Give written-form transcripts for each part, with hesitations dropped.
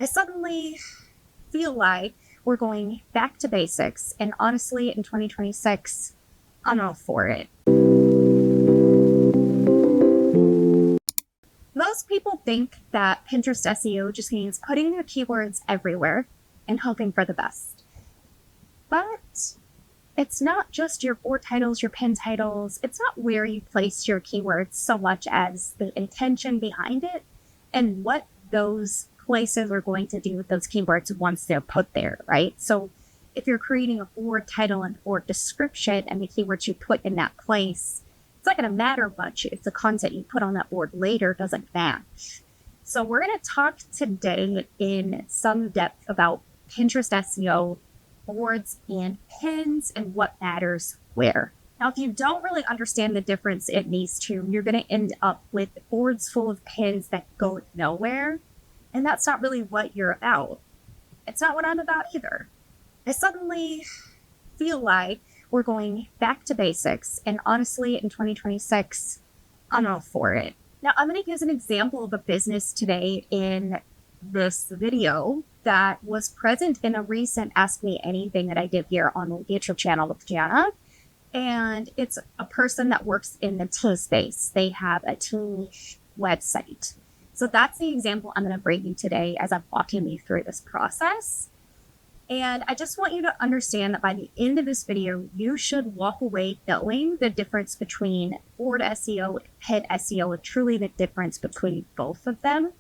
I suddenly feel like we're going back to basics, and honestly, in 2026, I'm all for it. Most people think that Pinterest SEO just means putting your keywords everywhere and hoping for the best. But it's not just your board titles, your pin titles. It's not where you place your keywords so much as the intention behind it and what those places are going to do with those keywords once they're put there, right? So if you're creating a board title and board description and the keywords you put in that place, it's not going to matter much if the content you put on that board later doesn't match. So we're going to talk today in some depth about Pinterest SEO, boards and pins, and what matters where. Now, if you don't really understand the difference in these two, you're going to end up with boards full of pins that go nowhere. And that's not really what you're about. It's not what I'm about either. I suddenly feel like we're going back to basics. And honestly, in 2026, I'm all for it. Now, I'm going to use an example of a business today in this video that was present in a recent Ask Me Anything that I did here on the YouTube channel with Jana. And it's a person that works in the tea space. They have a tea website. So that's the example I'm going to bring you today as I'm walking you through this process. And I just want you to understand that by the end of this video, you should walk away knowing the difference between board SEO and pin SEO, and truly the difference between both of them.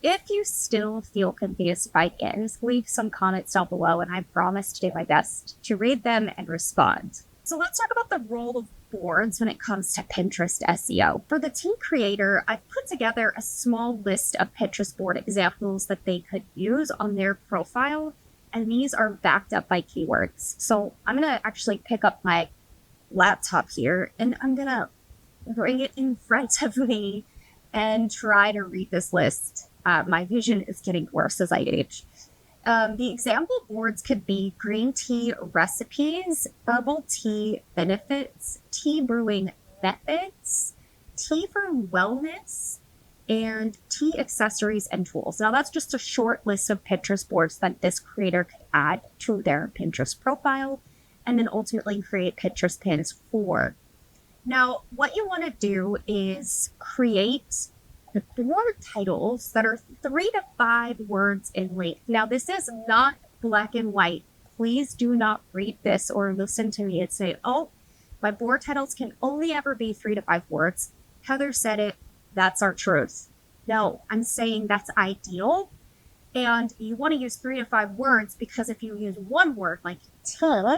If you still feel confused by the end, leave some comments down below, and I promise to do my best to read them and respond. So let's talk about the role of boards when it comes to Pinterest SEO. For the tea creator, I've put together a small list of Pinterest board examples that they could use on their profile, and these are backed up by keywords. So I'm going to actually pick up my laptop here, and I'm going to bring it in front of me and try to read this list. My vision is getting worse as I age. The example boards could be green tea recipes, herbal tea benefits, tea brewing methods, tea for wellness, and tea accessories and tools. Now, that's just a short list of Pinterest boards that this creator could add to their Pinterest profile and then ultimately create Pinterest pins for. Now, what you want to do is create the board titles that are 3 to 5 words in length. Now, this is not black and white. Please do not read this or listen to me and say, oh, my board titles can only ever be 3 to 5 words. Heather said it. That's our truth. No, I'm saying that's ideal. And you want to use 3 to 5 words because if you use one word like tea,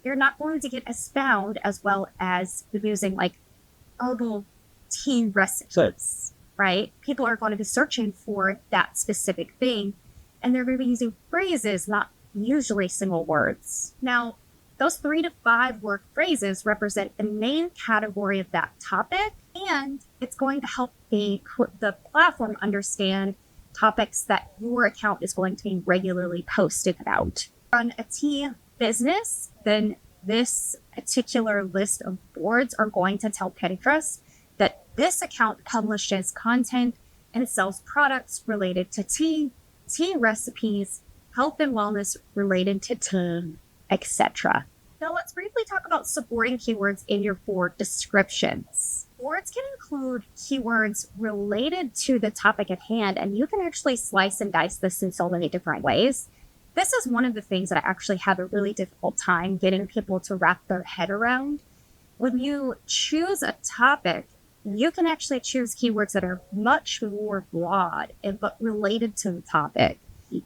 you're not going to get as found as well as using like herbal tea recipes. Right? People are going to be searching for that specific thing, and they're going to be using phrases, not usually single words. Now, those 3 to 5 word phrases represent the main category of that topic, and it's going to help the platform understand topics that your account is going to be regularly posting about. On a tea business, then this particular list of boards are going to tell Pinterest that this account publishes content and sells products related to tea, tea recipes, health and wellness related to tea, etc. Now let's briefly talk about supporting keywords in your board descriptions. Boards can include keywords related to the topic at hand, and you can actually slice and dice this in so many different ways. This is one of the things that I actually have a really difficult time getting people to wrap their head around. When you choose a topic, you can actually choose keywords that are much more broad but related to the topic.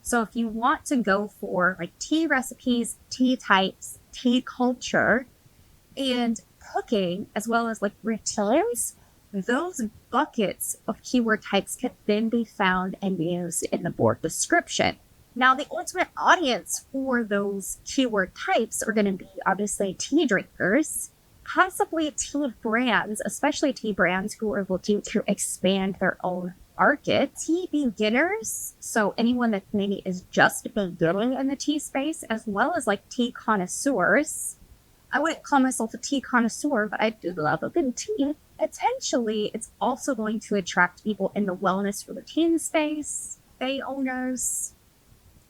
So if you want to go for like tea recipes, tea types, tea culture, and cooking, as well as like routines, those buckets of keyword types can then be found and used in the board description. Now, the ultimate audience for those keyword types are going to be obviously tea drinkers, possibly tea brands, especially tea brands who are looking to expand their own market, tea beginners, so anyone that maybe is just beginning in the tea space, as well as like tea connoisseurs. I wouldn't call myself a tea connoisseur, but I do love a good tea. Potentially, it's also going to attract people in the wellness routine space, cafe owners.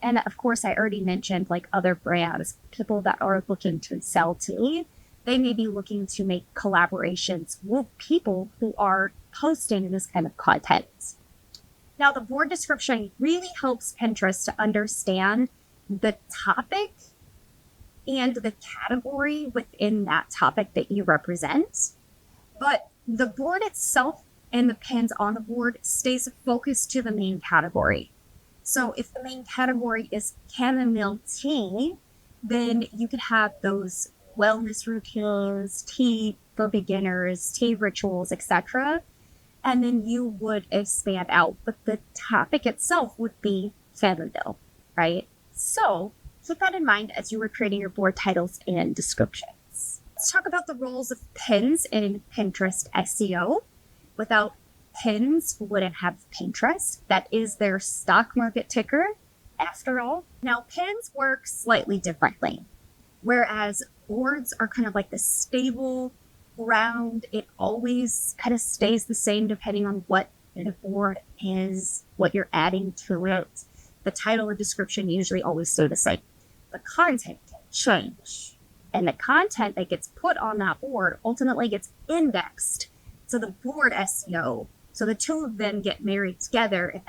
And of course, I already mentioned like other brands, people that are looking to sell tea. They may be looking to make collaborations with people who are posting this kind of content. Now, the board description really helps Pinterest to understand the topic and the category within that topic that you represent. But the board itself and the pins on the board stays focused to the main category. So if the main category is chamomile tea, then you could have those wellness routines, tea for beginners, tea rituals, etc. And then you would expand out, but the topic itself would be chamomile, right? So keep that in mind as you were creating your board titles and descriptions. Let's talk about the roles of pins in Pinterest SEO. Without pins, we wouldn't have Pinterest. That is their stock market ticker, after all. Now, pins work slightly differently, whereas boards are kind of like the stable ground. It always kind of stays the same depending on what the board is, what you're adding to it. The title and description usually always stay the same. The content can change, and the content that gets put on that board ultimately gets indexed to the board SEO. So the two of them get married together if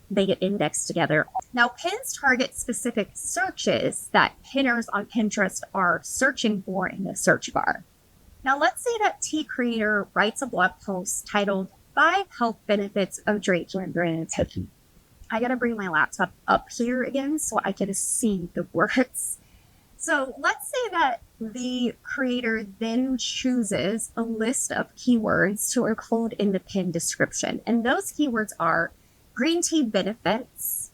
they get indexed together. Now, pins target specific searches that pinners on Pinterest are searching for in the search bar. Now, let's say that tea creator writes a blog post titled 5 Health Benefits of Drinking Green Tea. I gotta bring my laptop up here again so I can see the words. So let's say that the creator then chooses a list of keywords to include in the pin description. And those keywords are green tea benefits,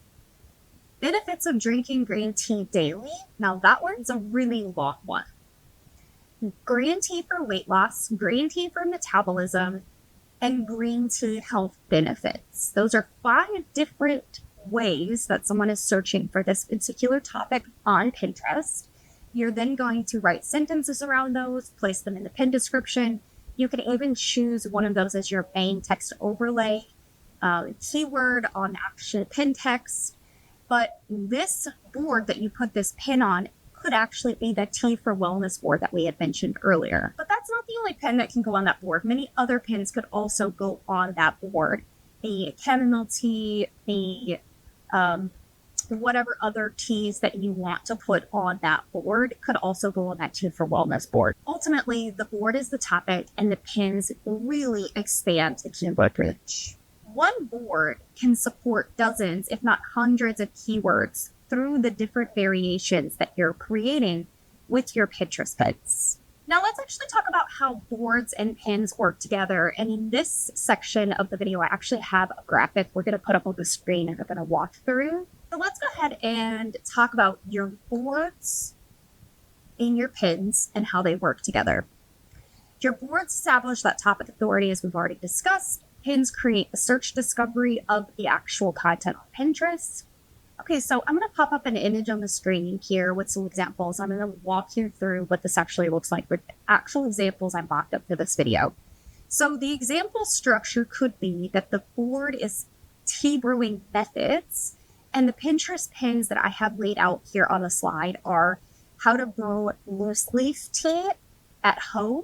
benefits of drinking green tea daily. Now that one's a really long one. Green tea for weight loss, green tea for metabolism, and green tea health benefits. Those are 5 different ways that someone is searching for this particular topic on Pinterest. You're then going to write sentences around those, place them in the pin description. You can even choose one of those as your main text overlay, keyword on actual pin text. But this board that you put this pin on could actually be the tea for wellness board that we had mentioned earlier. But that's not the only pin that can go on that board. Many other pins could also go on that board. The chamomile tea, the whatever other teas that you want to put on that board could also go on that tea for wellness board. Ultimately, the board is the topic and the pins really expand the keyword reach. One board can support dozens, if not hundreds of keywords through the different variations that you're creating with your Pinterest pins. Now let's actually talk about how boards and pins work together. And in this section of the video, I actually have a graphic we're going to put up on the screen and I'm going to walk through. So let's go ahead and talk about your boards and your pins and how they work together. Your boards establish that topic authority, as we've already discussed. Pins create a search discovery of the actual content on Pinterest. Okay, so I'm going to pop up an image on the screen here with some examples. I'm going to walk you through what this actually looks like with actual examples I mocked up for this video. So the example structure could be that the board is tea brewing methods, and the Pinterest pins that I have laid out here on the slide are how to brew loose leaf tea at home,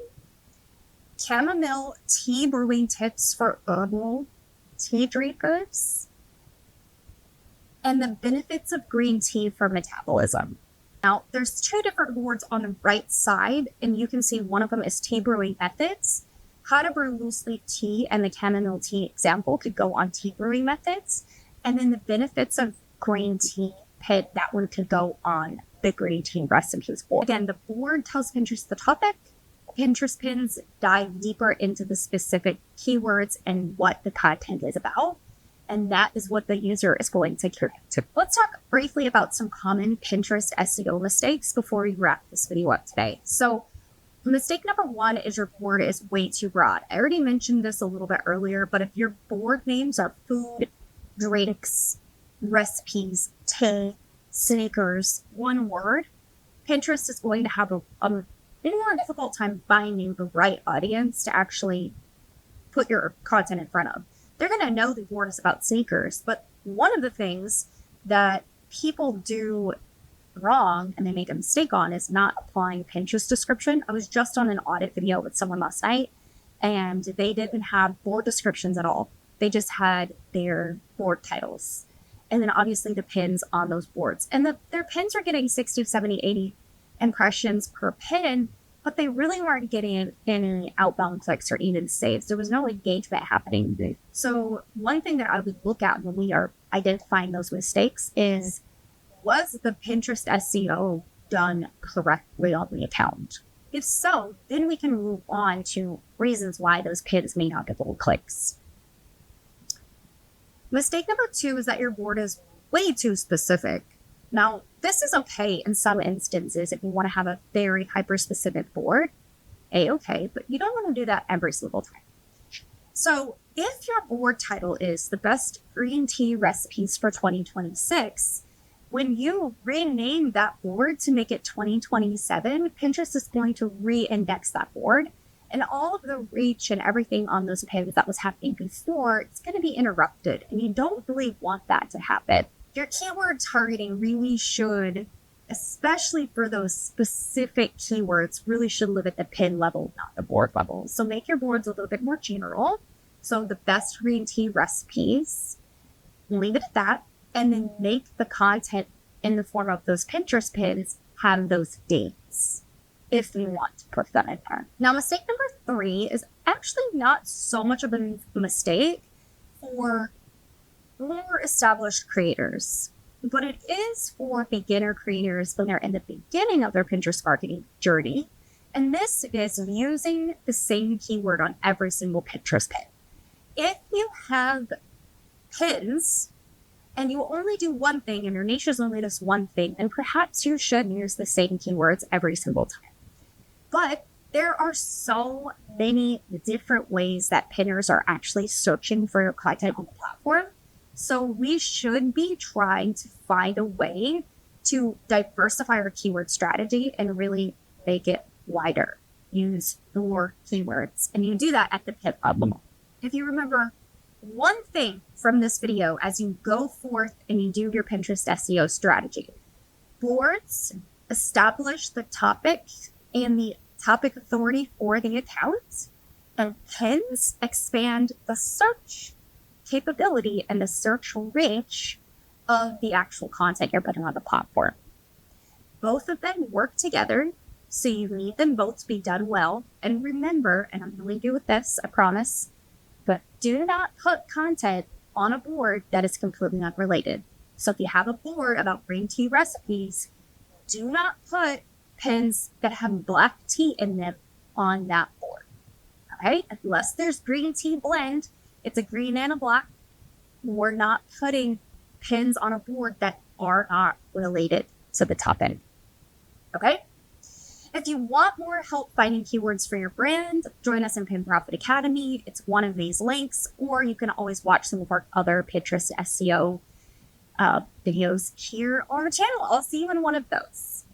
chamomile tea brewing tips for herbal tea drinkers, and the benefits of green tea for metabolism. Now, there's 2 different boards on the right side, and you can see one of them is tea brewing methods. How to brew loose leaf tea and the chamomile tea example could go on tea brewing methods. And then the benefits of green tea pin, that one could go on the green tea recipes board. Again, the board tells Pinterest the topic. Pinterest pins dive deeper into the specific keywords and what the content is about. And that is what the user is going to curate. Let's talk briefly about some common Pinterest SEO mistakes before we wrap this video up today. So mistake number 1 is your board is way too broad. I already mentioned this a little bit earlier, but if your board names are food, drinks, recipes, tea, sneakers, one word, Pinterest is going to have a more difficult time finding the right audience to actually put your content in front of. They're going to know the board is about sneakers, but One of the things that people do wrong and they make a mistake on is not applying Pinterest description. I was just on an audit video with someone last night, and they didn't have board descriptions at all. They just had their board titles. And then obviously the pins on those boards. And their pins are getting 60, 70, 80 impressions per pin, but they really weren't getting any outbound clicks or even saves. There was no engagement happening. So one thing that I would look at when we are identifying those mistakes is, was the Pinterest SEO done correctly on the account? If so, then we can move on to reasons why those pins may not get little clicks. Mistake number 2 is that your board is way too specific. Now, this is okay in some instances if you want to have a very hyper-specific board. A-okay, but you don't want to do that every single time. So if your board title is the best green tea recipes for 2026, when you rename that board to make it 2027, Pinterest is going to re-index that board. And all of the reach and everything on those pins that was happening before, it's going to be interrupted. And you don't really want that to happen. Your keyword targeting really should, especially for those specific keywords, really should live at the pin level, not the board level. So make your boards a little bit more general. So the best green tea recipes, leave it at that. And then make the content in the form of those Pinterest pins have those dates, if you want to put that in there. Now, mistake number 3 is actually not so much of a mistake for more established creators, but it is for beginner creators when they're in the beginning of their Pinterest marketing journey. And this is using the same keyword on every single Pinterest pin. If you have pins and you only do one thing and your niche is only this one thing, then perhaps you should use the same keywords every single time. But there are so many different ways that pinners are actually searching for your content on the platform. So we should be trying to find a way to diversify our keyword strategy and really make it wider. Use more keywords. And you do that at the pin level. If you remember one thing from this video as you go forth and you do your Pinterest SEO strategy, boards establish the topic and the topic authority for the account, and pins expand the search capability and the search reach of the actual content you're putting on the platform. Both of them work together, so you need them both to be done well. And remember, and I'm going to leave you with this, I promise, but do not put content on a board that is completely unrelated. So if you have a board about green tea recipes, do not put pins that have black tea in them on that board. Okay? Unless there's green tea blend, it's a green and a black. We're not putting pins on a board that are not related to the top end. Okay? If you want more help finding keywords for your brand, join us in Pin Profit Academy. It's one of these links, or you can always watch some of our other Pinterest SEO videos here on the channel. I'll see you in one of those.